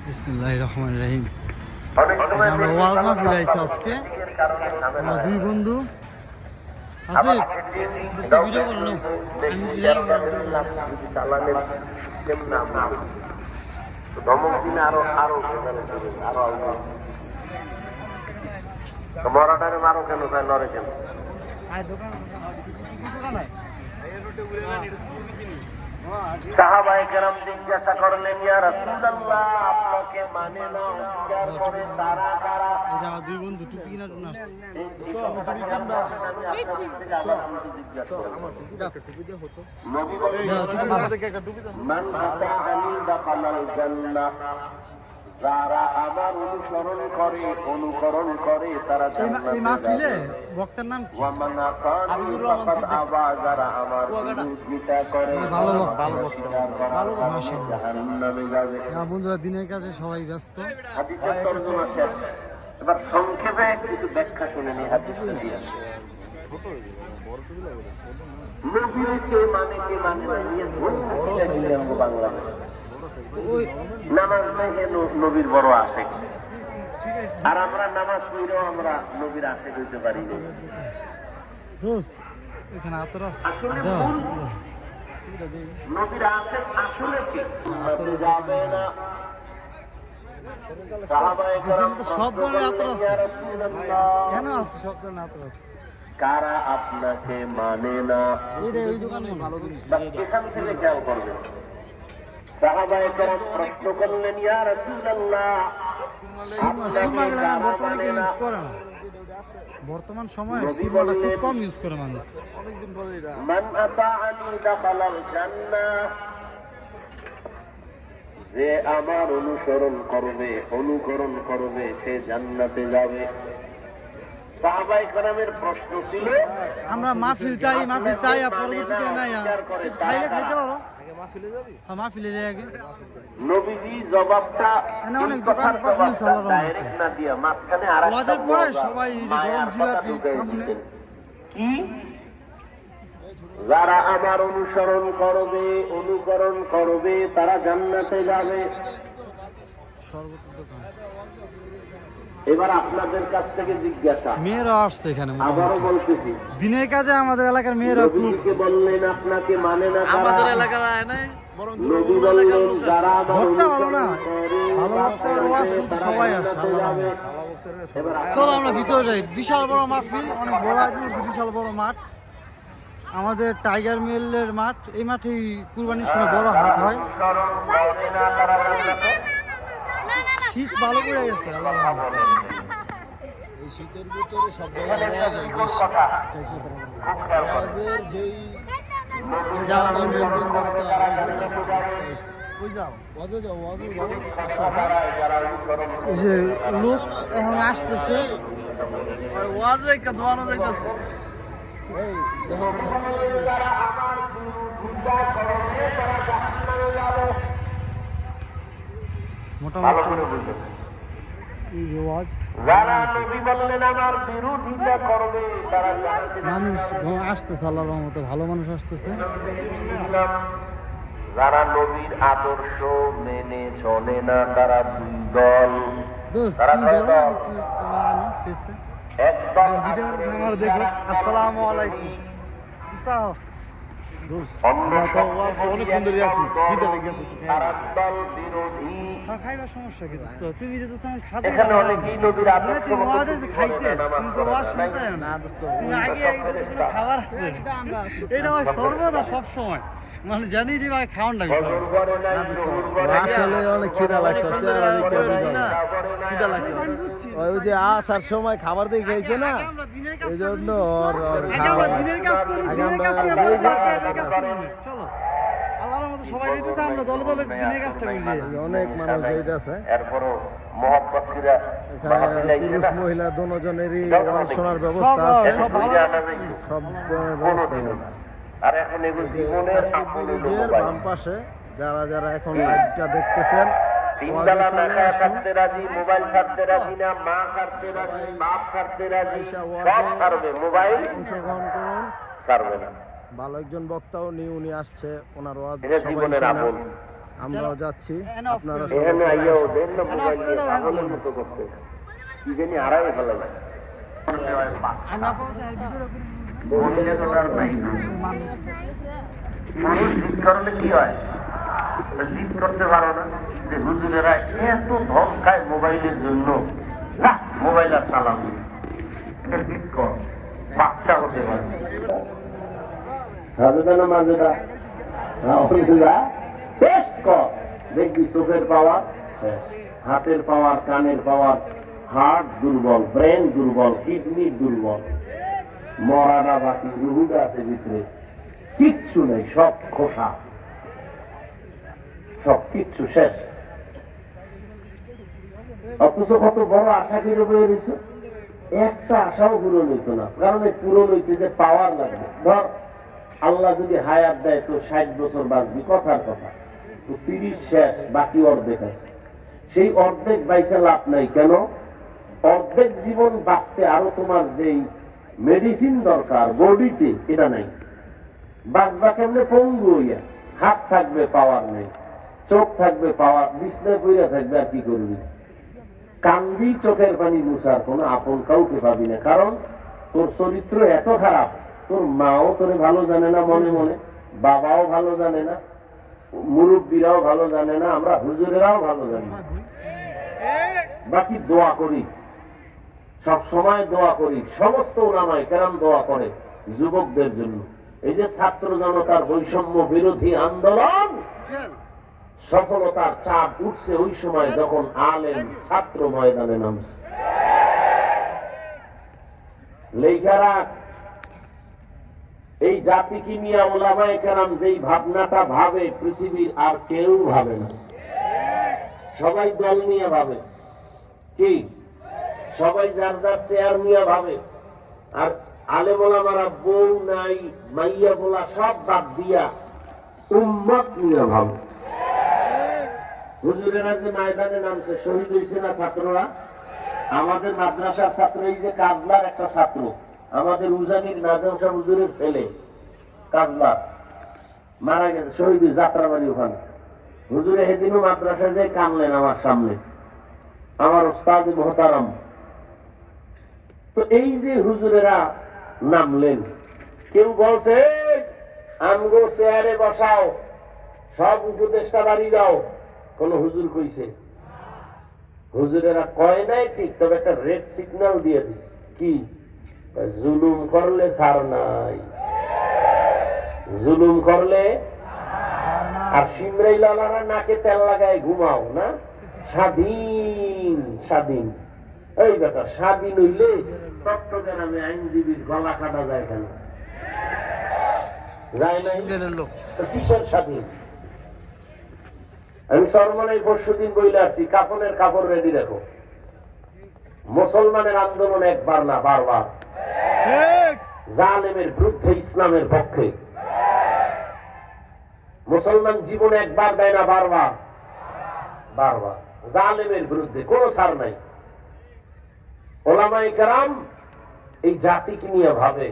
বিসমিল্লাহির রহমানির রহিম। আমরা ওয়াজ মাহফিল আইছি আজকে। আমরা দুই বন্ধু আসিফ দোস্ত ভিডিও করো না, আমি ধমক দিলে আরো মরাটারে মারো কেন, তাই লড়ে কেন? সাহাবায়ে কেরাম জিজ্ঞাসা করলেন, ইয়া রাসূলুল্লাহ, আপনাকে মানে না অস্বীকার করে তারা কারা? এই যে আমার দুই বন্ধু টুপি কিনা টুনা আসছে। নবী বলেন, মান আতাআনি দাখালাল জান্নাহ, যারা আমার অনুকরণ করে তারা এই মাহফিলে বক্তার নাম কি? যারা আমার বিরোধিতা করে ভালো বক্তা, মাশাআল্লাহ। হ্যাঁ বন্ধুরা, দিনের কাজে সবাই ব্যস্ত। হাদিসের তর্জমা শেষ, এবার সংক্ষেপে কিছু ব্যাখ্যা শুনে নি হাদিসটা দিয়ে। নবীকে মানে কে মানে না নিয়ে বাংলাদেশ নামাজ নাই, নবীর বড় আশেক, আর আমরা নামাজ পড়লেও আমরা নবীর আশেক হইতে পারি না। দোস্ত এখানে আতর আছে, নবীর আশেক আসলে কি যাবে না। সব ধরনের আতর আছে, কেন আছে সব ধরনের আতর আছে। কারা আপনাকে মানে না, এখান থেকে খেয়াল করবেন। সাহাবায়ে কেরাম প্রশ্ন করলেন, ইয়া রাসূলুল্লাহ, বর্তমান সময়ে সুরমাটা খুব কম ইউজ করে মানুষ। মান আতাআনি দাখালাল জান্নাহ, যে আমার অনুকরণ করবে সে জান্নাতে যাবে। সাহাবায়ে কেরামের প্রশ্ন ছিল, আমরা মাহফিল চাই আর পরবর্তীতে নাই খাইলে খাইতে পারো, মাহফিলে যাই আগে। নবীজি জবাবটা অনেক দোকানপাট ডাইরেক্ট না দিয়া মাঝখানে আরেকটা পরে সবাই গরম জিলাপি কি, যারা আমার অনুকরণ করবে তারা জান্নাতে যাবে। সর্বত্র দোকান। এবার আপনাদের কাছ থেকে জিজ্ঞাসা, মেয়েরা আসছে এখানে, আবারও বলতেছি, দিনের কাজে আমাদের এলাকার মেয়েরা নবীকে বললেন আপনাকে মানে না, আমাদের এলাকার নবী বললেন যারা বক্তা ভালো না, ভালো বক্তার ওয়াজ সবাই আসে। চলো আমরা ভিতরে যাই। বিশাল বড় মাহফিল, অনেক বড় আয়োজন করছে, বিশাল বড় মাঠ আমাদের টাইগার মিলের মাঠ। এই মাঠেই কুরবানির সময় বড় হাট হয়। শীত ভালো করে গেছে, এই শীতের ভিতরে সব জায়গায় লোক এখন আসতেছে। মোটামুটি মানুষ আসতেছে, আল্লাহর রহমতে ভালো মানুষ আসতেছে। যারা নবীর আদর্শ মেনে চলে না তারা দুই দল। আসসালামু আলাইকুম। খাইবার সমস্যা কি? তুমি যদি খাইতে খাবার আছে, এটা সর্বদা সব সময় মানে জানি যে ভাই খাওয়ান লাগে। আসলে অনেক খিদা লাগছে, ওই যে আসার সময় খাবার দিয়ে খেয়েছে না, এই জন্য সবাই আমরা দলে দলে দিনের কাজটা করি, অনেক মানুষ যাইতেছে। এরপরও মহব্বতীরা এখানে পুরুষ মহিলা দুজনেরই শোনার ব্যবস্থা আছে, সব ধরনের ব্যবস্থা আছে। আর এখন এগুলো জীবনের নিজের বাম পাশে যারা যারা এখন লাইভটা দেখতেছেন, তিনবেলা না খাওয়া ছাড়তে রাজি, মোবাইল ছাড়তে রাজি না, মা ছাড়তে রাজি, বাপ ছাড়তে রাজি, সব ছাড়বে, মোবাইল অংশগ্রহণ করুন, ছাড়বে না। ভালো একজন বক্তাও উনি আসছে, ওনার ওয়াজ জীবনের আপন আমরাও যাচ্ছি, আপনারা এখানে সবাই আইয়া ওদের না মোবাইল নিয়ে পাগলের মতো করতে কি জানি আড়াই ফেলা যায় আমি আপাতত এর ভিডিওটা করে মহিলা তো আর নাই মানুষ জিদ করলে কি হয় জিদ করতে পারো না যে হুজুরেরা এত ধন খায় মোবাইলের জন্য না মোবাইল আর চালাম এটা জিদ কর বাচ্চা হতে পারে সাজেদা না মাজেদা বেশ কর দেখবি চোখের পাওয়ার শেষ হাতের পাওয়ার কানের পাওয়ার হার্ট দুর্বল ব্রেন দুর্বল কিডনি দুর্বল মরাটা বাকি রুহুটা আছে ভিতরে কিচ্ছু নেই সব খোসা সব কিচ্ছু শেষ অথচ কত বড় আশা করে বয়ে রয়েছে একটা আশাও পূরণ হইতো না কারণ এই পূরণ হইতে যে পাওয়ার লাগবে ধর আল্লাহ যদি হায়াত দেয় তো 60 বছর বাঁচবি কথার কথা তো 30 শেষ বাকি অর্ধেক আছে সেই অর্ধেক বাইসে লাভ নাই কেন অর্ধেক জীবন বাঁচতে আরো তোমার যেই মেডিসিন দরকার বডিতে এটা নাই বাঁচবা কেমনে পঙ্গু হইয়া হাত থাকবে পাওয়ার নেই চোখ থাকবে পাওয়ার বিছনায় পইরা থাকবে আর কি করবি কান্দি চোখের পানি মুছার কোন আপন কাউকে পাবি না কারণ তোর চরিত্র এত খারাপ তোর মাও তোরে ভালো জানে না মনে মনে বাবাও ভালো জানে না মুরব্বীরাও ভালো জানে না আমরা হুজুরেরাও ভালো জানি না বাকি দোয়া করি সব সময় দোয়া করি সমস্ত ওলামায়ে কেরাম দোয়া করে যুবকদের জন্য এই যে ছাত্র জনতার বৈষম্য বিরোধী আন্দোলন সফলতার চাপ উঠছে ওই সময় যখন আলেম ছাত্র ময়দানে নামছে লেখা রাখ এই জাতিকে নিয়ে ওলামায়ে কেরাম যেই ভাবনাটা ভাবে পৃথিবীর আর কেউ ভাবে না সবাই দল নিয়ে ভাবে কি সবাই যার যার চেয়ার নিয়ে ভাবে আর আলেম ওলামারা বউ নাই মাইয়া বলা সব বাদ দিয়া উম্মত নিয়ে ভাবে হুজুরেরা যে ময়দানে নামছে শহীদ হয়েছে না ছাত্ররা আমাদের মাদ্রাসার ছাত্র এই যে কাজলার একটা ছাত্র আমাদের উজানির নাজাম শাহ হুজুরের ছেলে কাজলা মারা গেছে শহীদ যাত্রাবাড়ি ওখানে হুজুরে সেদিনও মাদ্রাসায় যে কানলেন আমার সামনে আমার ওস্তাদ মোহতারাম তো এই যে হুজুরেরা নামলেন কেউ বলছে আমগো চেয়ারে বসাও সব উপদেষ্টা বাড়ি যাও কোন হুজুর কইছে হুজুরেরা কয় নাই ঠিক তবে একটা রেড সিগন্যাল দিয়ে দিছে কি জুলুম করলে ছাড় নাই জুলুম করলে আর সিমরাই লালারা নাকে তেল লাগায় ঘুমাও না স্বাধীন স্বাধীন এই বেটা স্বাধীন হইলে চট্টগ্রামে আইনজীবীর গলা কাটা যায় কেন যায় নাই কিসের স্বাধীন আমি সরমনাই পরশুদিন বইলে আসছি কাফনের কাপড় রেডি রাখো মুসলমানের আন্দোলন একবার না বারবার জালেমের বিরুদ্ধে ইসলামের পক্ষে মুসলমান জীবনে একবার দেয় না বারবার বারবার জালেমের বিরুদ্ধে কোনো ছাড় নাই ওলামায়ে কেরাম এই জাতিকে নিয়ে ভাবে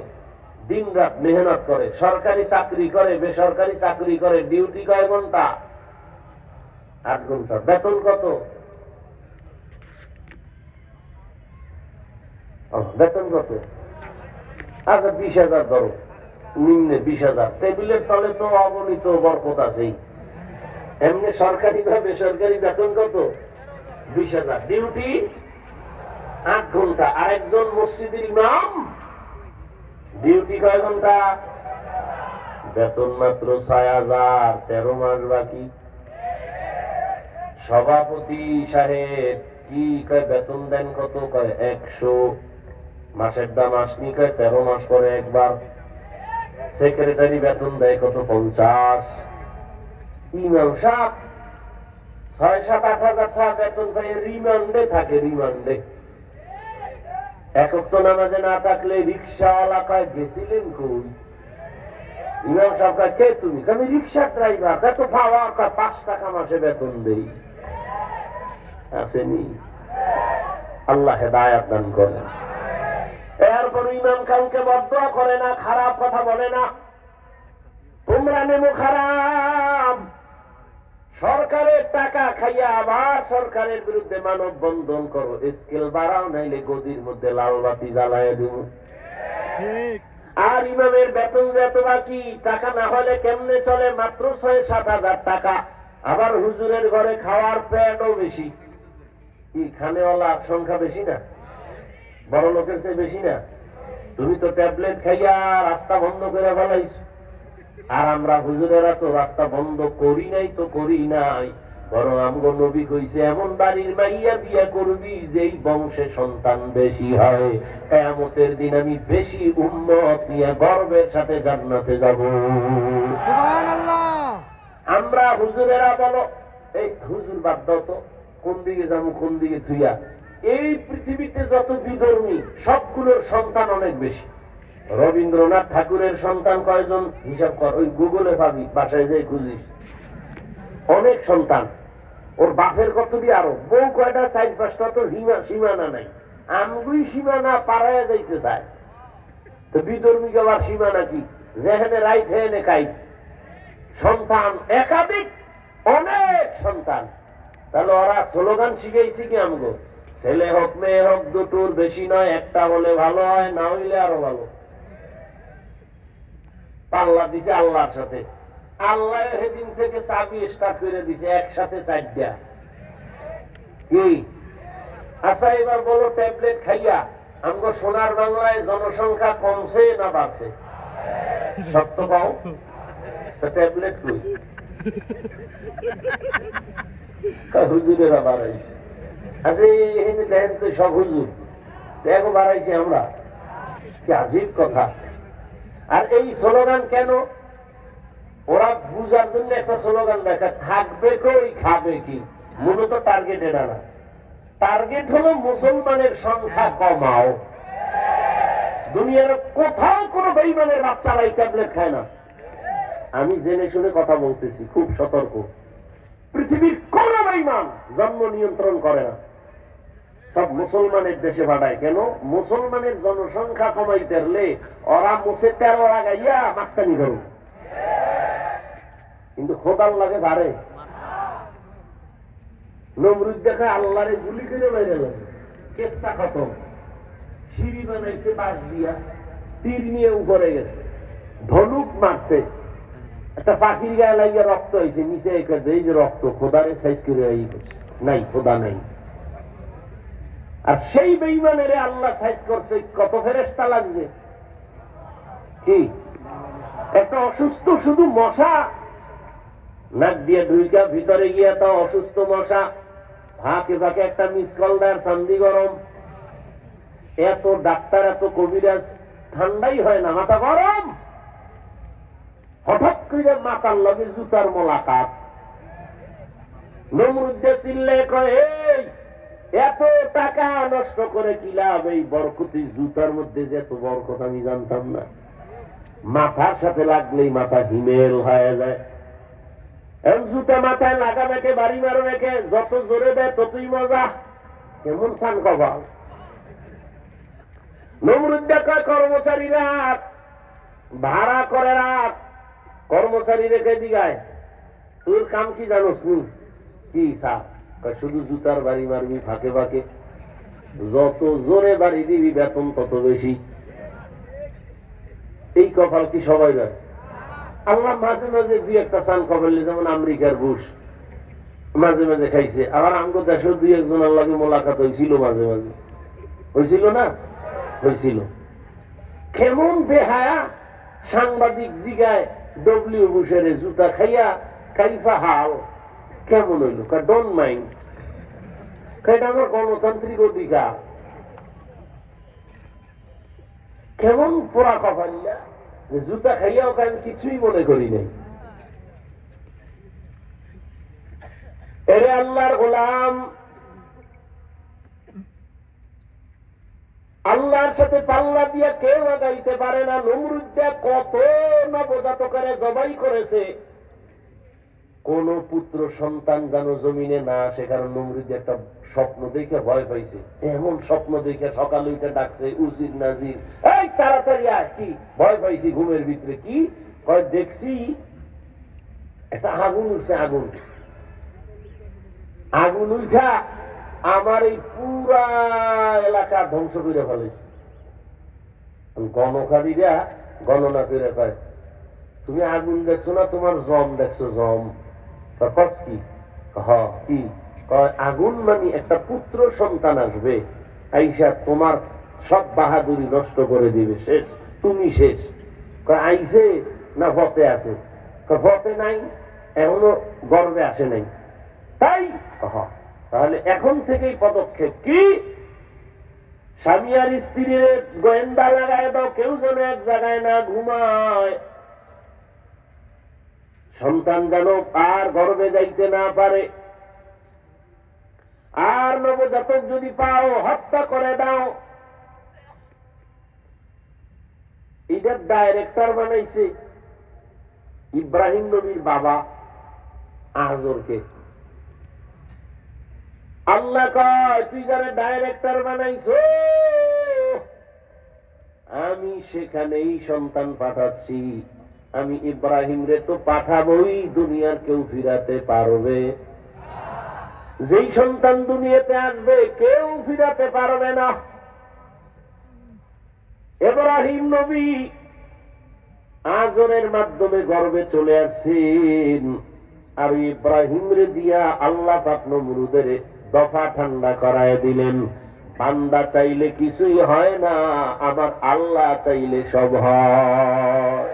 দিন রাত মেহনত করে সরকারি চাকরি করে বেসরকারি চাকরি করে ডিউটি কয় ঘন্টা 8 ঘন্টা বেতন কত বেতন কত আচ্ছা 20,000 ধরো নিম্নে 20,000 টেবিলের তলে তো অগণিত বরকত আছেই এমনি সরকারি বা বেসরকারি বেতন কত 20,000 ডিউটি 8 ঘন্টা আরেকজন মসজিদের ইমাম ডিউটি কয় ঘন্টা বেতন মাত্র 6,000 13 মাস বাকি সভাপতি সাহেব কি কয় বেতন দেন কত কয় 100 মাসের দাম আসনি কয় 13 মাস পরে একবার সেক্রেটারি বেতন দেয় কত 50 ইমাম সাহেব 6-7-8 হাজার টাকা বেতন পায় রিমান্ডে থাকে রিমান্ডে এক ওয়াক্ত নামাজে না থাকলে রিক্সাওয়ালা কয় গেছিলেন কই ইমাম সাহেব কয় কে তুমি আমি রিক্সা ড্রাইভার কত পাওয়া 5 টাকা মাসে বেতন দেই আসেনি আল্লাহ হেদায়েত দান করেন এরপর ইমাম কাউকে বদদোয়া করে না খারাপ কথা বলে না তোমরা নেমো খারাপ সরকারের টাকা খাইয়া আবার সরকারের বিরুদ্ধে মানববন্ধন করো, স্কেল বাড়াও, নাইলে গদির মধ্যে লাল বাতি জ্বালায় দিব। আর ইমামের বেতন যত বাকি, টাকা না হলে কেমনে চলে? মাত্র ৬-৭ হাজার টাকা। আবার হুজুরের ঘরে খাওয়ার প্যাডও বেশি। কি খানেওয়ালার সংখ্যা বেশি না? বড় লোকের চেয়ে বেশি না? তুমি তো ট্যাবলেট খাইয়া রাস্তা বন্ধ করে ফেলাইছ। আর আমরা হুজুরেরা তো রাস্তা বন্ধ করি নাই, তো করি নাই, বরং আমগো নবী কইছে এমন বাড়ির মাইয়া বিয়া করবি যেই বংশে সন্তান বেশি হয়, কিয়ামতের দিন আমি বেশি উম্মত নিয়ে গর্বের সাথে জান্নাতে যাব। সুবহানাল্লাহ। আমরা হুজুরেরা বলো, এই হুজুর বাদ দাও তো, কোন দিকে যাবো কোন দিকে থুইয়া? এই পৃথিবীতে যত বিধর্মী সবগুলোর সন্তান অনেক বেশি। রবীন্দ্রনাথ ঠাকুরের সন্তান কয়জন হিসাব কর, ওই গুগলে পাবি, বাসায় যাই খুঁজিস। অনেক সন্তান। ওর বাপের কতটি আরো, বউ কয়টা, ৪-৫টা, তো সীমানা নাই। আমগুই সীমানা পাড়ায় যাইতে চায়, তো বিধর্মীকে আবার সীমানা কি? যেখানে রাইট হেনে কাই সন্তান একাধিক, অনেক সন্তান। তাহলে ওরা স্লোগান শিখাইছি কি আমগো? ছেলে হোক মেয়ে হোক দুটোর বেশি নয়, একটা হলে ভালো হয়, না হইলে আরো ভালো। পাল্লা দিছে আল্লাহর সাথে। আল্লাহ সেদিন থেকে চাবি স্টার্ট করে দিছে, একসাথে 4টা। কি আচ্ছা এবার বলো, ট্যাবলেট খাইয়া আমগো সোনার বাংলায় জনসংখ্যা কমছে না বাড়ছে? সত্য পাও? ট্যাবলেট কই? হুজুরেরা বাড়াইছে। আচ্ছা এখানে দেখেন তো সব হুজুর, দেখো বাড়াইছে আমরা, কি আজীব কথা। আর এই স্লোগান কেন? ওরা বুঝার জন্য একটা স্লোগান দেখা, থাকবে কই খাবে কি। মূলত টার্গেট এটা না, টার্গেট হলো মুসলমানের সংখ্যা কমাও। দুনিয়ার কোথাও কোনো বেঈমানের বাচ্চারা এই ট্যাবলেট খায় না। আমি জেনে শুনে কথা বলতেছি, খুব সতর্ক। পৃথিবীর কোন বেঈমান জন্ম নিয়ন্ত্রণ করে না, সব মুসলমানের দেশে পাঠায়। কেন? মুসলমানের জনসংখ্যা কমাইতে হলে ওরা মুসে 13 লাগাইয়া মাস্তানি করুন, কিন্তু খোদার লাগে বাড়ে। নমরুদ দেখা আল্লাহরে গুলি করে বাইরে লাগে, কেসা খতম। সিঁড়ি বানাইছে বাঁশ দিয়া, তীর নিয়ে উপরে গেছে, ধনুক মারছে, একটা পাখির গায়ে লাগিয়ে রক্ত হয়েছে, নিচে এই যে রক্ত, খোদারে সাইজ করে নাই, খোদা নাই। আর সেই বেঈমানের আল্লাহ সাইজ করছে, কত ফেরেশতা লাগছে। কি একটা অসুস্থ শুধু মশা নাক দিয়ে ঢুইকা ভিতরে গিয়া, তাও অসুস্থ মশা, ফাঁকে ফাঁকে একটা মিস কল দেয়, চান্দি গরম। এত ডাক্তার এত কবিরাজ, ঠান্ডাই হয় না, মাথা গরম। হঠাৎ করে মাথার লগে জুতার মোলাকাত। নমরুদ্দে চিল্লে কয়, এই এত টাকা নষ্ট করে কি লাভ? এই বরকতি জুতার মধ্যে যে এত বরকত আমি জানতাম না। মাথার সাথে লাগলেই মাথা হিমেল হয়ে যায়। জুতা মাথায় লাগা মেকে, বাড়ি মারো মেকে, যত জোরে দেয় ততই মজা। কেমন চান কবাল। নমরুদ্দে কয়, কর্মচারী রাখ, ভাড়া করে রাখ, কর্মচারী রেখে দিগায়। তোর কাম কি জানোস নি? কি সা? শুধু জুতার বাড়ি মারবি ফাঁকে ফাঁকে, যত জোরে বাড়ি দিবি বেতন তত বেশি। এই কপাল কি সবাই দেয়? আল্লাহ মাঝে মাঝে 2-1টা চান কপাল, যেমন আমেরিকার বুশ মাঝে মাঝে খাইছে। আবার আমগো দেশেও 2-1 জনের লাগে মোলাকাত হয়েছিল, মাঝে মাঝে হয়েছিল না? হয়েছিল। কেমন বেহায়া সাংবাদিক জিগায় ডব্লিউ বুশের, জুতা খাইয়া কাইফা হাল কেমন হইল? ডোন্ট মাইন্ড, এটা আমার গণতান্ত্রিক অধিকার। কেমন পোড়া কপাল্লা, জুতা খাইয়া ওকে আমি কিছুই মনে করি নাই। এরে আল্লাহর গোলাম, আল্লাহর সাথে পাল্লা দিয়া কেউ আগাইতে পারে না। নমরুদ্দে কত নবজাতকের জবাই করেছে, কোন পুত্র সন্তান যেন জমিনে না আসে। কারণ নমরুদ্দে একটা স্বপ্ন দেখে ভয় পাইছে, এমন স্বপ্ন দেখে সকাল উঠে ডাকছে, উজির নাজির, এই তাড়াতাড়ি আয়। কি ভয় পাইছি ঘুমের ভিতরে? কি কয়? দেখছি একটা আগুন উঠছে, আগুন। আগুন উঠা আমার এই পুরা এলাকা ধ্বংস করে ফেলেছে। গণকারীরা গণনা করে পায়, তুমি আগুন দেখছো না, তোমার জম দেখছো, জম কস কি কি আগুন মানে একটা পুত্র সন্তান আসবে, আইসা তোমার সব বাহাদুরি নষ্ট করে দিবে, শেষ, তুমি শেষ। আইসে না ফতে আছে? ফতে নাই, এখনো গর্বে আসে নাই, তাই তাহলে এখন থেকেই পদক্ষেপ কি? স্বামী আর স্ত্রীর গোয়েন্দা লাগায় দাও, কেউ যেন এক জায়গায় না ঘুমায়, সন্তান যেন আর গর্বে যাইতে না পারে, আর নবজাতক যদি পাও হত্যা করে দাও। এটার ডাইরেক্টর বানাইছে ইব্রাহিম নবীর বাবা আজরকে। আল্লাহ কয়, তুই যারা ডাইরেক্টর বানাইছো, আমি সেখানেই সন্তান পাঠাচ্ছি। আমি ইব্রাহিম রে তো পাঠাবই, দুনিয়ার কেউ ফিরাতে পারবে? যেই সন্তান দুনিয়াতে আসবে কেউ ফিরাতে পারবে না। ইব্রাহিম নবী আজরের মাধ্যমে গর্বে চলে আসছেন, আর ইব্রাহিম রে দিয়া আল্লাহ পাক নমরুদের দফা ঠান্ডা করায় দিলেন। বান্দা চাইলে কিছুই হয় না, আবার আল্লাহ চাইলে সব হয়।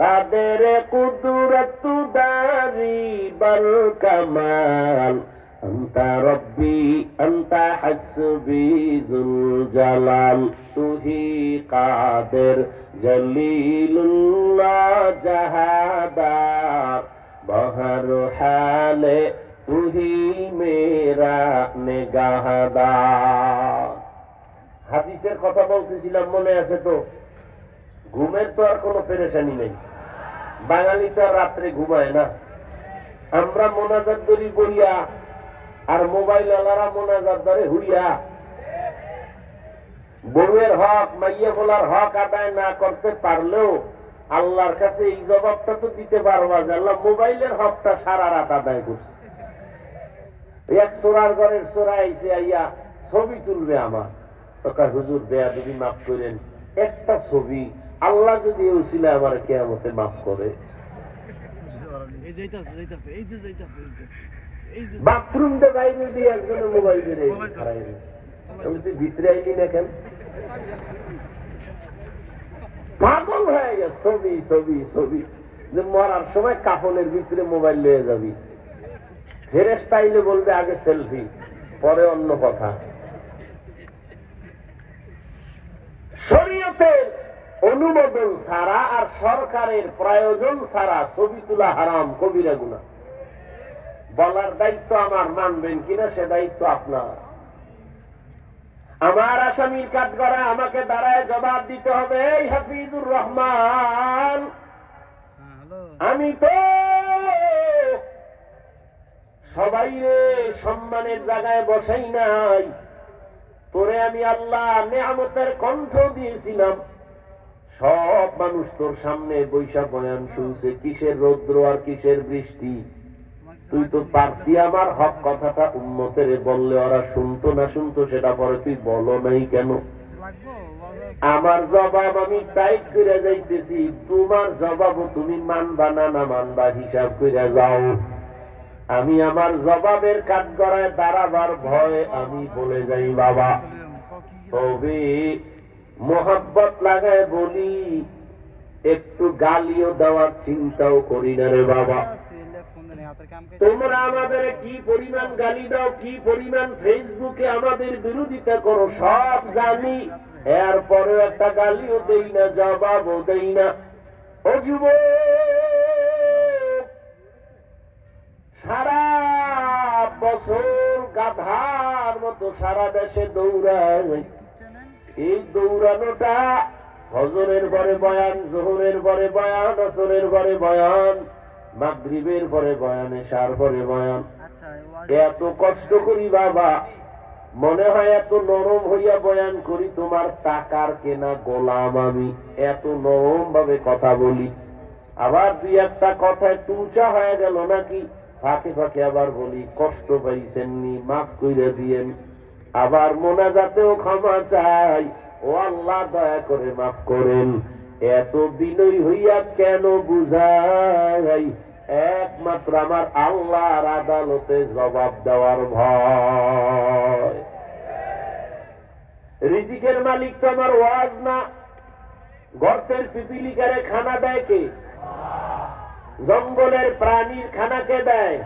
কাদের কুদরত দারি বল কামাল, আনতা রব্বি আনতা হাসবি যুল জালাল, তুহি কাদের জলিলুল্লাহ জাহাদার, বহর হালে তুহি মেরা নেগাহদার। হাদিসের কথা বলতেছিলাম, মনে আছে তো? ঘুমের তো আর কোনো পেরেশানি নেই, বাঙালি তো আর রাত্রে ঘুমায় না। আমরা মোনাজাত করি বইয়া, আর মোবাইল আলারা মোনাজাত ধরে হুইয়া। বউয়ের হক, মাইয়া বলার হক আদায় না করতে পারলেও আল্লাহর কাছে এই জবাবটা তো দিতে পারবা যে আল্লাহ মোবাইলের হকটা সারা রাত আদায় করছে। এক চোরার ঘরের চোরা আইসে আইয়া ছবি তুলবে আমার, তোকা হুজুর বেয়াদবি মাফ করেন, একটা ছবি আল্লাহ যদি উসিলা আমার কিয়ামতে মাফ করে। বাথরুম দে বাইরে দিয়ে একজনের মোবাইল বেড়ে ভিতরে আইলি না কেন? পাগল হয়ে গেছে, ছবি ছবি ছবি, যে মরার সময় কাফনের ভিতরে মোবাইল লয়ে যাবি, ফেরেশতা আইলে বলবে আগে সেলফি, পরে অন্য কথা। শরীয়তের অনুমোদন ছাড়া আর সরকারের প্রয়োজন ছাড়া ছবি তোলা হারাম, কবিরা গুনাহ। বলার দায়িত্ব আমার, মানবেন কিনা সে দায়িত্ব আপনার। আমার আসামির কাজ করা আমাকে দাঁড়ায় জবাব দিতে হবে। এই হাফিজুর রহমান, আমি তো সবাই রে সম্মানের জায়গায় বসাই নাই, তোরে আমি আল্লাহ নেয়ামতের কণ্ঠ দিয়েছিলাম। সব মানুষ তোর সামনে বৈশাখ বয়ান শুনছে, কিসের রৌদ্র আর কিসের বৃষ্টি। তুই তো পারতি আমার হক কথাটা উম্মতের বললে ওরা শুনতো না শুনতো সেটা পরে তুই বলো নাই কেন? আমার জবাব আমি টাইট করে যাইতেছি, তোমার জবাবও তুমি মানবা না না মানবা হিসাব করে যাও। আমি আমার জবাবের কাঠ গড়ায় দাঁড়াবার ভয় আমি বলে যাই বাবা। তবে মোহাব্বত লাগায় বলি, একটু গালিও দেওয়ার চিন্তাও করি না রে বাবা। তোমরা আমাদের কি পরিমাণ গালি দাও, কি পরিমাণ ফেসবুকে আমাদের বিরোধিতা করো সব জানি, এরপরেও একটা গালিও দেই না, জবাবও দেই না। ও যুবক, সারা বছর গাধার মতো সারা দেশে দৌড়ায়, এই দৌড়ানোটা ফজরের পরে বয়ান, জোহরের পরে বয়ান, আসরের পরে বয়ান, মাগরিবের পরে বয়ান, এশার পরে বয়ান। এত কষ্ট করি বাবা, মনে হয় এত নরম হইয়া বয়ান করি, তোমার টাকার কেনা গোলাম আমি, এত নরম ভাবে কথা বলি। আবার দুই একটা কথা একটু উঁচা হয়ে গেল নাকি, ফাঁকে ফাঁকে আবার বলি কষ্ট পাইছেননি মাফ কইরা দিয়েন, আবার মোনাজাতেও ক্ষমা চাই, ও আল্লাহ দয়া করে মাফ করেন। এত বিনয়ী হইয়া কেন বুঝাই? একমাত্র আমার আল্লাহর আদালতে জবাব দেওয়ার ভয়। রিজিকের মালিক তো আমার ওয়াজ না। গর্তের পিপিলিকারে খানা দেয় কে? জঙ্গলের প্রাণীর খানা কে দেয়?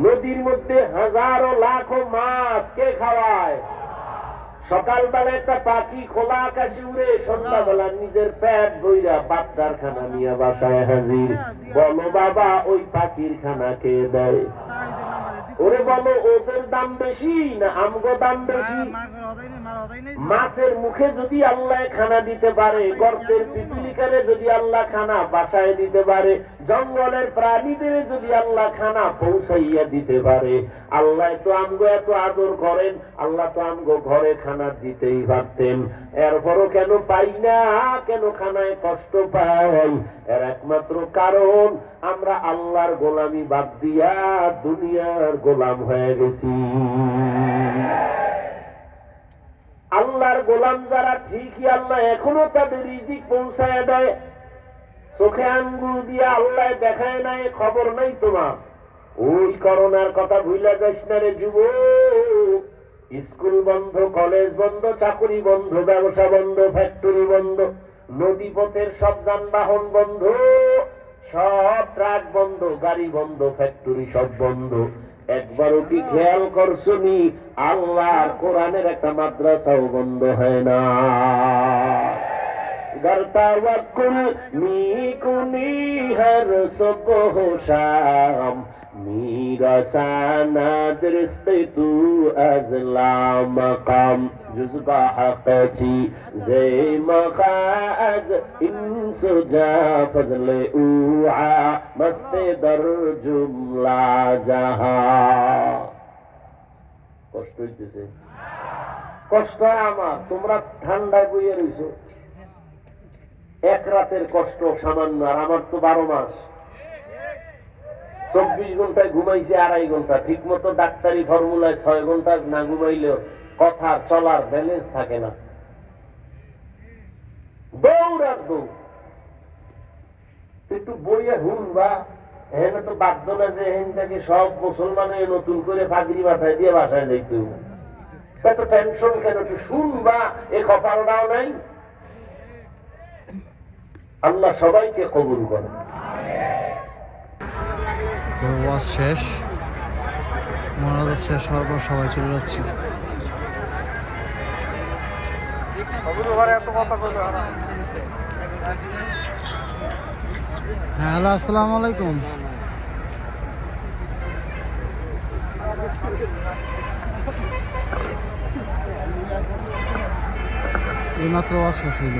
নদীর মধ্যে হাজারো লাখো মাছ কে খাওয়ায়? সকালবেলা একটা পাখি খোলা আকাশে উড়ে, সন্ধ্যাবেলা নিজের পেট বইরা বাচ্চার খানা নিয়ে বাসায় হাজির। বলো বাবা, ওই পাখির খানা কে দেয়? ওরে বলো, ওদের দাম বেশি না আমগো দাম বেশি? মাছের মুখে যদি আল্লাহ খানা দিতে পারে, গর্তের পিপিলিকারে যদি আল্লাহ খানা বাসায় দিতে পারে, জঙ্গলের প্রাণীদের যদি আল্লাহ খানা পৌঁছাইয়া দিতে পারে, আল্লাহ তো আমগো এত আদর করেন, আল্লাহ তো আমগো ঘরে খানা দিতেই পারতেন। এরপরও কেন পাই না? কেন খানায় কষ্ট পাই? এর একমাত্র কারণ আমরা আল্লাহর গোলামি বাদ দিয়া দুনিয়ার গোলাম হয়ে গেছি। আল্লাহর গোলাম যারা, ঠিকই আল্লাহ এখনো তাদের রিজিক পৌঁছায় দেয়, চোখে আঙ্গুল দিয়ে আল্লাহ দেখায় নাই, খবর নাই তোমার। ওই করোনার কথা ভুলা যাইস না রে যুবক। স্কুল বন্ধ, কলেজ বন্ধ, চাকরি বন্ধ, ব্যবসা বন্ধ, ফ্যাক্টরি বন্ধ, নদী পথের সব যানবাহন বন্ধ, সব ট্রাক বন্ধ, গাড়ি বন্ধ, ফ্যাক্টরি সব বন্ধ। একবারও কি খেয়াল করছনি আল্লাহর কোরআনের একটা মাদ্রাসাও বন্ধ হয় না? গর্তাওয়াকুল মিকুনি হর সুবহ শাম, میرا سانا درست تو از لامقام جزبا حقی زی مخاز انسو جا فضل اوعا مست در جملا جہا কষ্ট হইতেছে? কষ্ট আমার, তোমরা ঠান্ডায় বইয়ে রইছো। এক রাতের কষ্ট সামান্য, আর আমার তো 12 মাস। 24 ঘন্টায় ঘুমাইছে 2.5 ঘন্টা, ঠিক মতো ডাক্তারি ফর্মুলায় 6 ঘন্টা না ঘুমাইলেও কথার চলার ব্যালেন্স থাকে না। দৌড় আর দৌড়। একটু বইয়ে হুনবা, এখানে তো বাধ্য না যে এখানটাকে সব মুসলমানের নতুন করে পাগড়ি মাথায় দিয়ে বাসায় যাইতে হবে। এত টেনশন কেন? একটু শুনবা, এ কপালটাও নাই। আল্লাহ সবাইকে কবুল করে। ওয়াজ শেষ, মোনাজাত শেষ হওয়ার পর সবাই চলে যাচ্ছে। হ্যাঁ, হ্যালো, আসসালামু আলাইকুম। এইমাত্র ওয়াজ শেষ হইল।